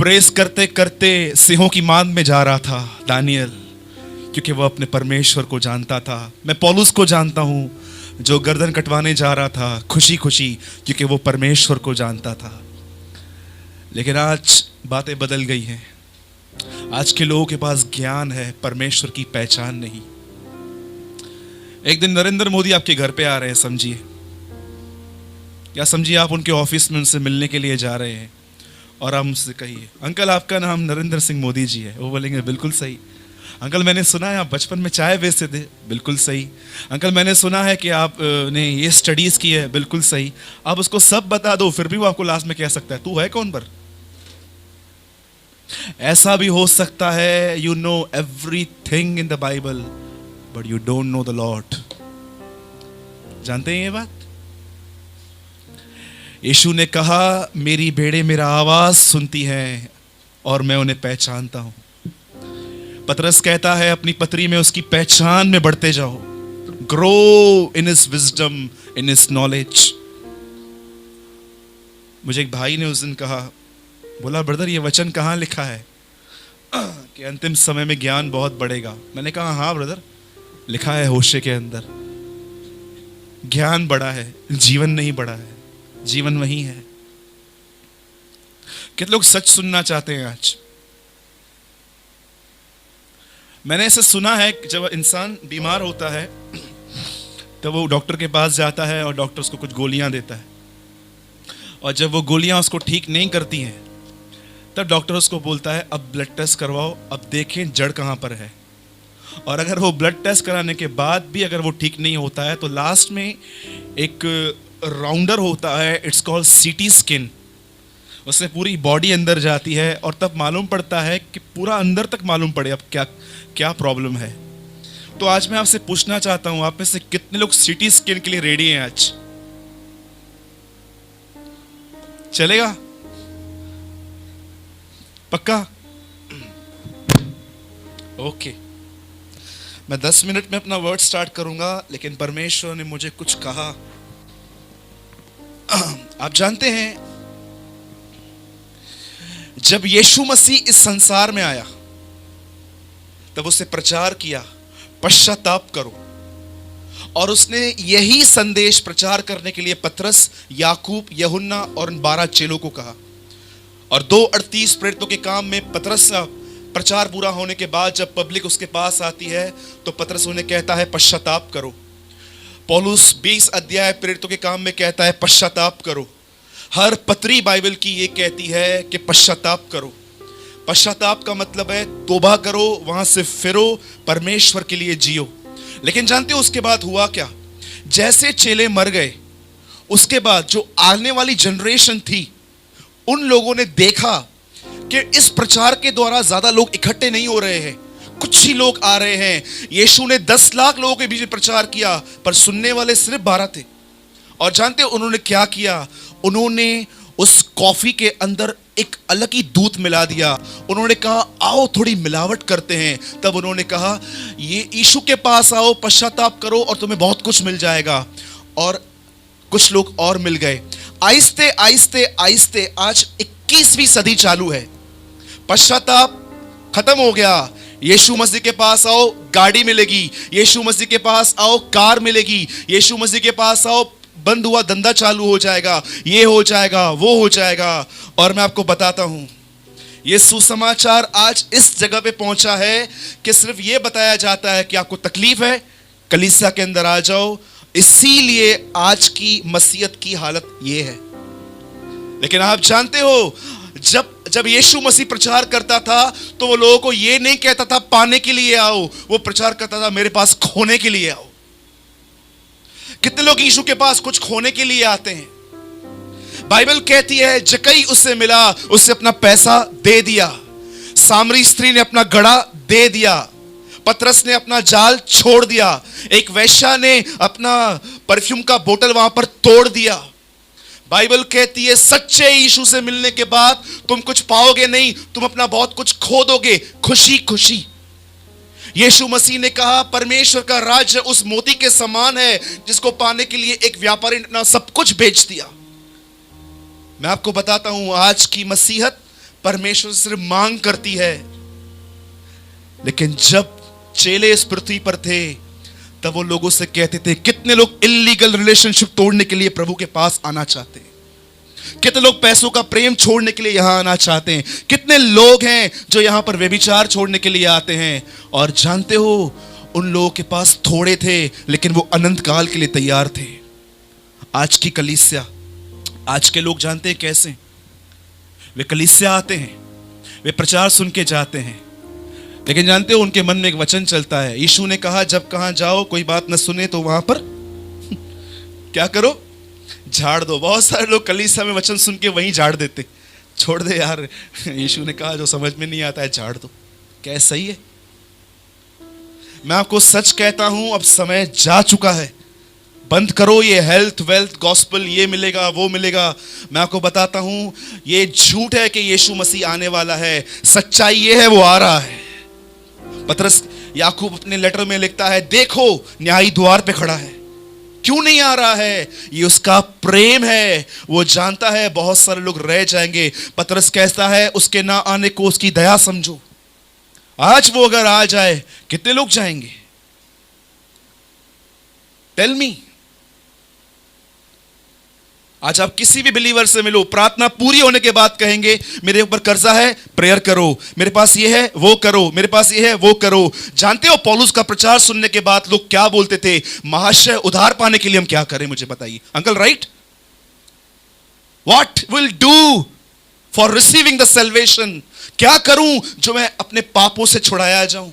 Press करते करते सिंहों की मान में जा रहा था दानियल, क्योंकि वो अपने परमेश्वर को जानता था। मैं पौलुस को जानता हूं जो गर्दन कटवाने जा रहा था खुशी खुशी, क्योंकि वो परमेश्वर को जानता था। लेकिन आज बातें बदल गई हैं। आज के लोगों के पास ज्ञान है, परमेश्वर की पहचान नहीं। एक दिन नरेंद्र मोदी आपके घर पे आ रहे हैं, समझिए, या समझिए आप उनके ऑफिस में उनसे मिलने के लिए जा रहे हैं, और आप मुझसे कहिए अंकल आपका नाम नरेंद्र सिंह मोदी जी है। वो बोलेंगे बिल्कुल सही। अंकल मैंने सुना है आप बचपन में चाय बेचते थे। बिल्कुल सही। अंकल मैंने सुना है कि आपने ये स्टडीज की है। बिल्कुल सही। आप उसको सब बता दो, फिर भी वो आपको लास्ट में कह सकता है तू है कौन पर। ऐसा भी हो सकता है you know everything in the Bible but you don't know the Lord. जानते हैं ये बात? यीशु ने कहा मेरी भेड़ें मेरा आवाज सुनती हैं और मैं उन्हें पहचानता हूं। पतरस कहता है अपनी पत्री में उसकी पहचान में बढ़ते जाओ, grow in his wisdom, in his knowledge. मुझे एक भाई ने उस दिन कहा, बोला ब्रदर ये वचन कहां लिखा है कि अंतिम समय में ज्ञान बहुत बढ़ेगा। मैंने कहा हाँ ब्रदर, लिखा है होशे के अंदर। ज्ञान बढ़ा है, जीवन नहीं बढ़ा है। जीवन वही है। कितने लोग सच सुनना चाहते हैं आज? मैंने ऐसा सुना है कि जब इंसान बीमार होता है तो वो डॉक्टर के पास जाता है और डॉक्टर उसको कुछ गोलियां देता है, और जब वो गोलियां उसको ठीक नहीं करती हैं तब डॉक्टर उसको बोलता है अब ब्लड टेस्ट करवाओ, अब देखें जड़ कहां पर है। और अगर वो ब्लड टेस्ट कराने के बाद भी अगर वो ठीक नहीं होता है तो लास्ट में एक राउंडर होता है, इट्स कॉल्ड सीटी स्किन। उससे पूरी बॉडी अंदर जाती है और तब मालूम पड़ता है कि पूरा अंदर तक मालूम पड़े अब क्या क्या प्रॉब्लम है। तो आज मैं आपसे पूछना चाहता हूं, आप में से कितने लोग सीटी स्किन के लिए रेडी हैं? आज चलेगा? पक्का? ओके। मैं 10 मिनट में अपना वर्ड स्टार्ट करूंगा, लेकिन परमेश्वर ने मुझे कुछ कहा। आप जानते हैं जब यीशु मसीह इस संसार में आया तब उसने प्रचार किया पश्चाताप करो, और उसने यही संदेश प्रचार करने के लिए पतरस, याकूब, यूहन्ना और 12 चेलों को कहा। और 2:38 प्रेरितों के काम में पतरस का प्रचार पूरा होने के बाद जब पब्लिक उसके पास आती है तो पतरस उन्हें कहता है पश्चाताप करो। पौलुस 20 अध्याय प्रेरितों के काम में कहता है पश्चाताप करो। हर पत्री बाइबल की ये कहती है कि पश्चाताप करो। पश्चाताप का मतलब है तौबा करो, वहां से फिरो, परमेश्वर के लिए जियो। लेकिन जानते हो उसके बाद हुआ क्या? जैसे चेले मर गए, उसके बाद जो आने वाली जनरेशन थी उन लोगों ने देखा कि इस प्रचार के द्वारा ज्यादा लोग इकट्ठे नहीं हो रहे हैं, कुछ ही लोग आ रहे हैं। यीशु ने 10 लाख लोगों के बीच में प्रचार किया, पर सुनने वाले सिर्फ 12 थे। और जानते हो उन्होंने क्या किया? उन्होंने उस कॉफी के अंदर एक अलग ही दूध मिला दिया। उन्होंने कहा आओ थोड़ी मिलावट करते हैं। तब उन्होंने कहा ये यीशु के पास आओ, पश्चाताप करो और तुम्हें बहुत कुछ मिल जाएगा। और कुछ लोग और मिल गए। आहिस्ते आहिस्ते आहिस्ते आज 21वीं सदी चालू है। पश्चाताप खत्म हो गया। यीशु मसीह के पास आओ, गाड़ी मिलेगी। यीशु मसीह के पास आओ, कार मिलेगी। यीशु मसीह के पास आओ, बंद हुआ धंधा चालू हो जाएगा, ये हो जाएगा, वो हो जाएगा। और मैं आपको बताता हूं, ये सुसमाचार आज इस जगह पे पहुंचा है कि सिर्फ ये बताया जाता है कि आपको तकलीफ है, कलीसिया के अंदर आ जाओ। इसीलिए आज की मसीहत की हालत ये है। लेकिन आप जानते हो जब यीशु मसीह प्रचार करता था तो वो लोगों को ये नहीं कहता था पाने के लिए आओ, वो प्रचार करता था मेरे पास खोने के लिए आओ। कितने लोग यीशु के पास कुछ खोने के लिए आते हैं? बाइबल कहती है जकई उससे मिला, उससे अपना पैसा दे दिया। सामरी स्त्री ने अपना घड़ा दे दिया। पतरस ने अपना जाल छोड़ दिया। एक वेश्या ने अपना परफ्यूम का बोतल वहां पर तोड़ दिया। बाइबल कहती है सच्चे यीशु से मिलने के बाद तुम कुछ पाओगे नहीं, तुम अपना बहुत कुछ खो दोगे, खुशी खुशी। यीशु मसीह ने कहा परमेश्वर का राज्य उस मोती के समान है जिसको पाने के लिए एक व्यापारी ने अपना सब कुछ बेच दिया। मैं आपको बताता हूं आज की मसीहत परमेश्वर से सिर्फ मांग करती है। लेकिन जब चेले इस पृथ्वी पर थे तब वो लोगों से कहते थे, कितने लोग इल्लीगल रिलेशनशिप तोड़ने के लिए प्रभु के पास आना चाहते हैं, कितने लोग पैसों का प्रेम छोड़ने के लिए यहां आना चाहते हैं, कितने लोग हैं जो यहां पर व्यभिचार छोड़ने के लिए आते हैं। और जानते हो, उन लोगों के पास थोड़े थे लेकिन वो अनंत काल के लिए तैयार थे। आज की कलीसिया, आज के लोग जानते हैं कैसे? वे कलीसिया आते हैं, वे प्रचार सुन के जाते हैं, लेकिन जानते हो उनके मन में एक वचन चलता है। यीशु ने कहा, जब कहां जाओ कोई बात न सुने तो वहां पर क्या करो? झाड़ दो। बहुत सारे लोग कलीसिया में वचन सुन के वहीं झाड़ देते, छोड़ दे यार, यीशु ने कहा जो समझ में नहीं आता है झाड़ दो। क्या सही है? मैं आपको सच कहता हूं, अब समय जा चुका है। बंद करो ये हेल्थ वेल्थ गॉस्पेल, ये मिलेगा वो मिलेगा। मैं आपको बताता हूं, ये झूठ है कि यीशु मसीह आने वाला है। सच्चाई ये है, वो आ रहा है। पतरस याकूब अपने लेटर में लिखता है, देखो न्यायी द्वार पे खड़ा है। क्यों नहीं आ रहा है? ये उसका प्रेम है। वो जानता है बहुत सारे लोग रह जाएंगे। पतरस कहता है, उसके ना आने को उसकी दया समझो। आज वो अगर आ जाए, कितने लोग जाएंगे? Tell me. आज आप किसी भी बिलीवर से मिलो, प्रार्थना पूरी होने के बाद कहेंगे, मेरे ऊपर कर्जा है, प्रेयर करो, मेरे पास ये है वो करो, मेरे पास ये है वो करो। जानते हो पौलुस का प्रचार सुनने के बाद लोग क्या बोलते थे? महाशय, उधार पाने के लिए हम क्या करें, मुझे बताइए। Uncle right, what will do for receiving the salvation? क्या करूं जो मैं अपने पापों से छुड़ाया जाऊं?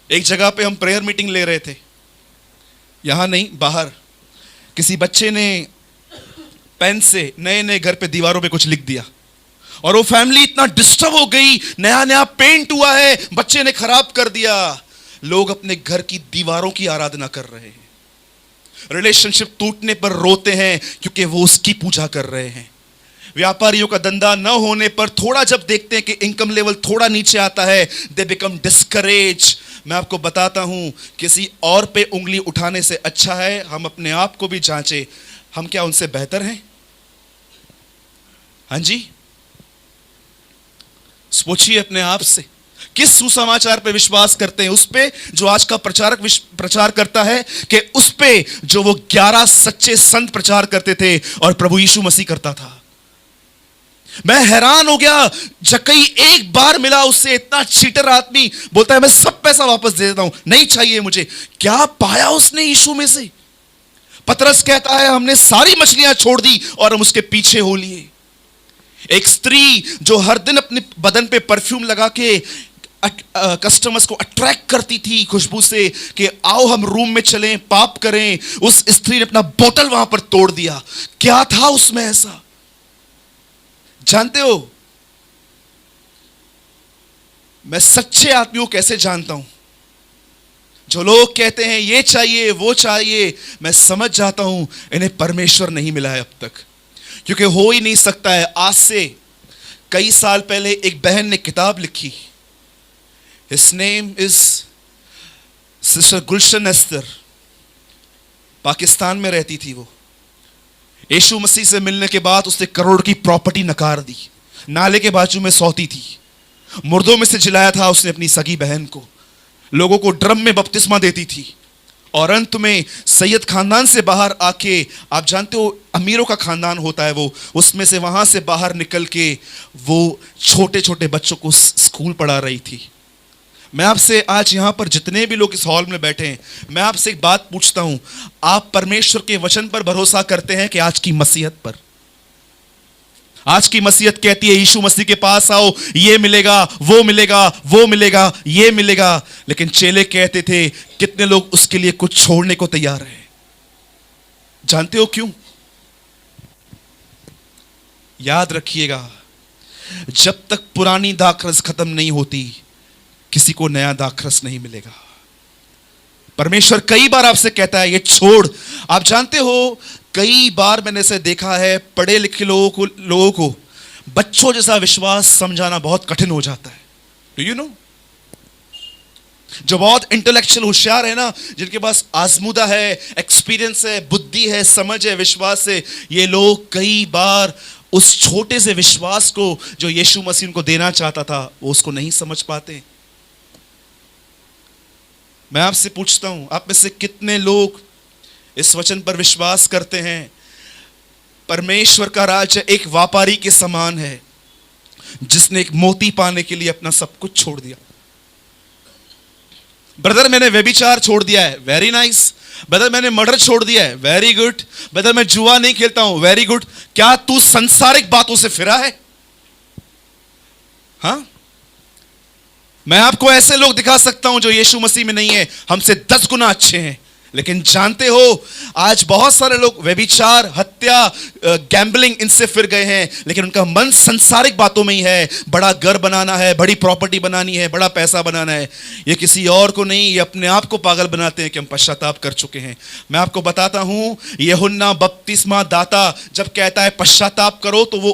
एक जगह पे हम प्रेयर मीटिंग ले रहे थे, यहां नहीं बाहर। किसी बच्चे ने पेन से नए नए घर पे दीवारों पे कुछ लिख दिया और वो फैमिली इतना डिस्टर्ब हो गई, नया नया पेंट हुआ है, बच्चे ने खराब कर दिया। लोग अपने घर की दीवारों की आराधना कर रहे हैं, रिलेशनशिप टूटने पर रोते हैं क्योंकि वो उसकी पूजा कर रहे हैं। व्यापारियों का धंधा न होने पर थोड़ा जब देखते हैं कि इनकम लेवल थोड़ा नीचे आता है, दे बिकम डिस्करेज। मैं आपको बताता हूं, किसी और पे उंगली उठाने से अच्छा है हम अपने आप को भी जांचें। हम क्या उनसे बेहतर हैं? हां जी, सोचिए अपने आप से, किस सुसमाचार पे विश्वास करते हैं? उस पे जो आज का प्रचारक प्रचार करता है, कि उस पे जो वो 11 सच्चे संत प्रचार करते थे और प्रभु यीशु मसीह करता था? मैं हैरान हो गया, जक्कई एक बार मिला उससे, इतना चीटर आदमी, बोलता है मैं सब पैसा वापस दे देता हूं, नहीं चाहिए मुझे। क्या पाया उसने यीशु में से? पतरस कहता है हमने सारी मछलियां छोड़ दी और हम उसके पीछे हो लिए। एक स्त्री जो हर दिन अपने बदन पे परफ्यूम लगा के कस्टमर्स को अट्रैक्ट करती थी खुशबू से, कि आओ हम रूम में चलें पाप करें, उस स्त्री ने अपना बोतल वहां पर तोड़ दिया। क्या था उसमें ऐसा? जानते हो, मैं सच्चे आदमियों कैसे जानता हूं? जो लोग कहते हैं ये चाहिए वो चाहिए, मैं समझ जाता हूं इन्हें परमेश्वर नहीं मिला है अब तक, क्योंकि हो ही नहीं सकता है। आज से कई साल पहले एक बहन ने किताब लिखी, हिज नेम इज सिस्टर गुलशन एस्तर, पाकिस्तान में रहती थी वो। यीशु मसीह से मिलने के बाद उसने करोड़ की प्रॉपर्टी नकार दी, नाले के बाजू में सोती थी, मुर्दों में से जिलाया था उसने अपनी सगी बहन को, लोगों को ड्रम में बपतिस्मा देती थी, और अंत में सैयद खानदान से बाहर आके, आप जानते हो अमीरों का खानदान होता है वो, उसमें से वहां से बाहर निकल के वो छोटे छोटे बच्चों को स्कूल पढ़ा रही थी। मैं आपसे आज यहां पर जितने भी लोग इस हॉल में बैठे हैं, मैं आपसे एक बात पूछता हूं, आप परमेश्वर के वचन पर भरोसा करते हैं कि आज की मसीहत पर? आज की मसीहत कहती है यीशु मसीह के पास आओ, ये मिलेगा वो मिलेगा वो मिलेगा ये मिलेगा, लेकिन चेले कहते थे कितने लोग उसके लिए कुछ छोड़ने को तैयार हैं? जानते हो क्यों? याद रखिएगा, जब तक पुरानी दाखरस खत्म नहीं होती किसी को नया दाखरस नहीं मिलेगा। परमेश्वर कई बार आपसे कहता है ये छोड़। आप जानते हो, कई बार मैंने इसे देखा है, पढ़े लिखे लोगों को बच्चों जैसा विश्वास समझाना बहुत कठिन हो जाता है। Do you know? जो बहुत इंटेलेक्चुअल होशियार है ना, जिनके पास आजमूदा है, एक्सपीरियंस है, बुद्धि है, समझ है, विश्वास है, ये लोग कई बार उस छोटे से विश्वास को जो यीशु मसीह उनको देना चाहता था, वो उसको नहीं समझ पाते। मैं आपसे पूछता हूं, आप में से कितने लोग इस वचन पर विश्वास करते हैं? परमेश्वर का राज्य एक व्यापारी के समान है जिसने एक मोती पाने के लिए अपना सब कुछ छोड़ दिया। ब्रदर मैंने व्यभिचार छोड़ दिया है, वेरी नाइस। ब्रदर मैंने मर्डर छोड़ दिया है, वेरी गुड। ब्रदर मैं जुआ नहीं खेलता हूं, वेरी गुड। क्या तू संसारिक बातों से फिरा है? हाँ, मैं आपको ऐसे लोग दिखा सकता हूं जो यीशु मसीह में नहीं है, हमसे 10 गुना अच्छे हैं। लेकिन जानते हो आज बहुत सारे लोग व्यभिचार, हत्या, गैम्बलिंग इनसे फिर गए हैं, लेकिन उनका मन संसारिक बातों में ही है। बड़ा घर बनाना है, बड़ी प्रॉपर्टी बनानी है, बड़ा पैसा बनाना है। ये किसी और को नहीं, ये अपने आप को पागल बनाते हैं कि हम पश्चाताप कर चुके हैं। मैं आपको बताता हूं, यूहन्ना बपतिस्मा दाता जब कहता है पश्चाताप करो, तो वो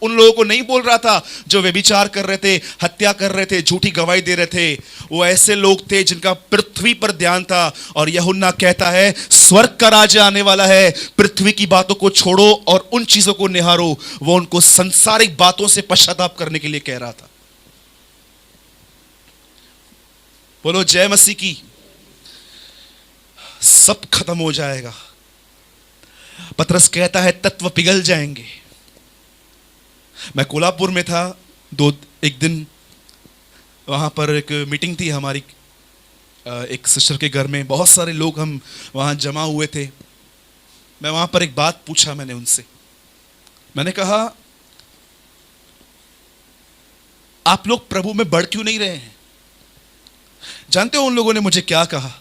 उन लोगों को नहीं बोल रहा था जो व्यभिचार कर रहे थे, हत्या कर रहे थे, झूठी गवाही दे रहे थे। वो ऐसे लोग थे जिनका पृथ्वी पर ध्यान था। और यूहन्ना कहता है स्वर्ग का राज्य आने वाला है, पृथ्वी की बातों को छोड़ो और उन चीजों को निहारो। वो उनको संसारिक बातों से पश्चाताप करने के लिए कह रहा था। बोलो जय मसीह की। सब खत्म हो जाएगा। पतरस कहता है तत्व पिघल जाएंगे। मैं कोल्हापुर में था एक दिन, वहां पर एक मीटिंग थी हमारी, एक सिस्टर के घर में बहुत सारे लोग हम वहां जमा हुए थे। मैं वहां पर एक बात पूछा, मैंने उनसे, मैंने कहा आप लोग प्रभु में बढ़ क्यों नहीं रहे हैं? जानते हो उन लोगों ने मुझे क्या कहा?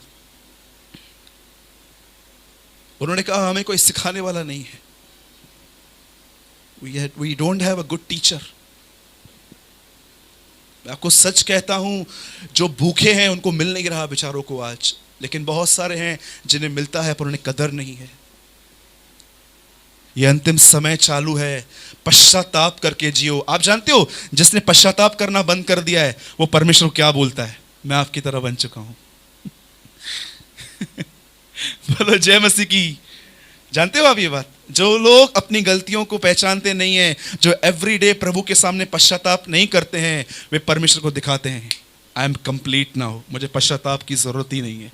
उन्होंने कहा हमें कोई सिखाने वाला नहीं है, we don't have a good teacher। मैं आपको सच कहता हूं, जो भूखे हैं उनको मिल नहीं रहा बेचारों को आज, लेकिन बहुत सारे हैं जिन्हें मिलता है पर उन्हें कदर नहीं है। यह अंतिम समय चालू है, पश्चाताप करके जियो। आप जानते हो जिसने पश्चाताप करना बंद कर दिया है वो परमेश्वर क्या बोलता है? मैं आपकी तरह बन चुका हूं। बोलो जय मसीह की। जानते हो आप ये बात? जो लोग अपनी गलतियों को पहचानते नहीं हैं, जो एवरीडे प्रभु के सामने पश्चाताप नहीं करते हैं, वे परमेश्वर को दिखाते हैं आई एम कंप्लीट नाउ, मुझे पश्चाताप की जरूरत ही नहीं है।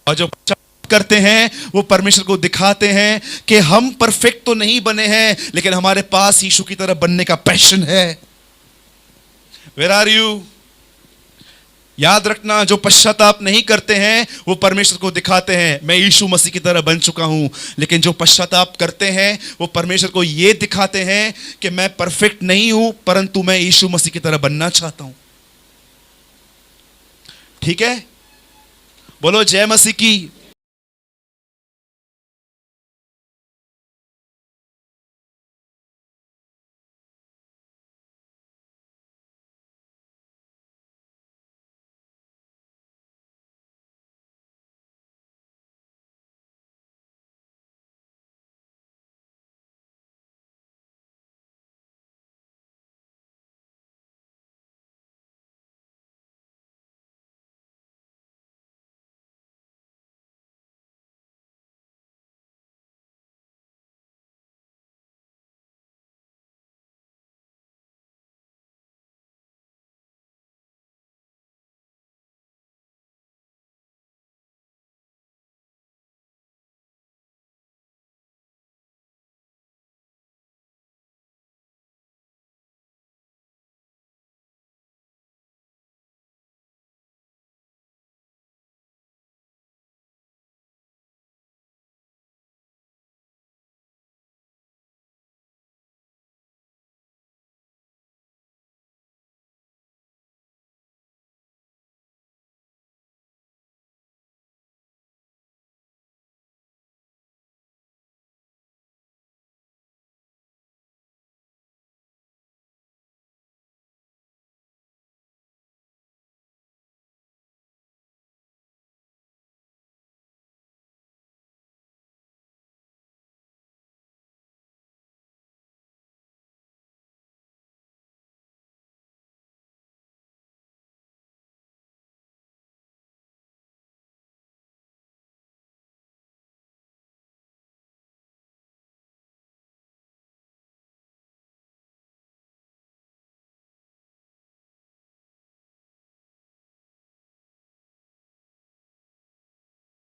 और जो पश्चाताप करते हैं वो परमेश्वर को दिखाते हैं कि हम परफेक्ट तो नहीं बने हैं, लेकिन हमारे पास यीशु की तरह बनने का पैशन है। Where are you? याद रखना, जो पश्चाताप नहीं करते हैं वो परमेश्वर को दिखाते हैं मैं यीशु मसीह की तरह बन चुका हूं, लेकिन जो पश्चाताप करते हैं वो परमेश्वर को यह दिखाते हैं कि मैं परफेक्ट नहीं हूं, परंतु मैं यीशु मसीह की तरह बनना चाहता हूं। ठीक है? बोलो जय मसीह की।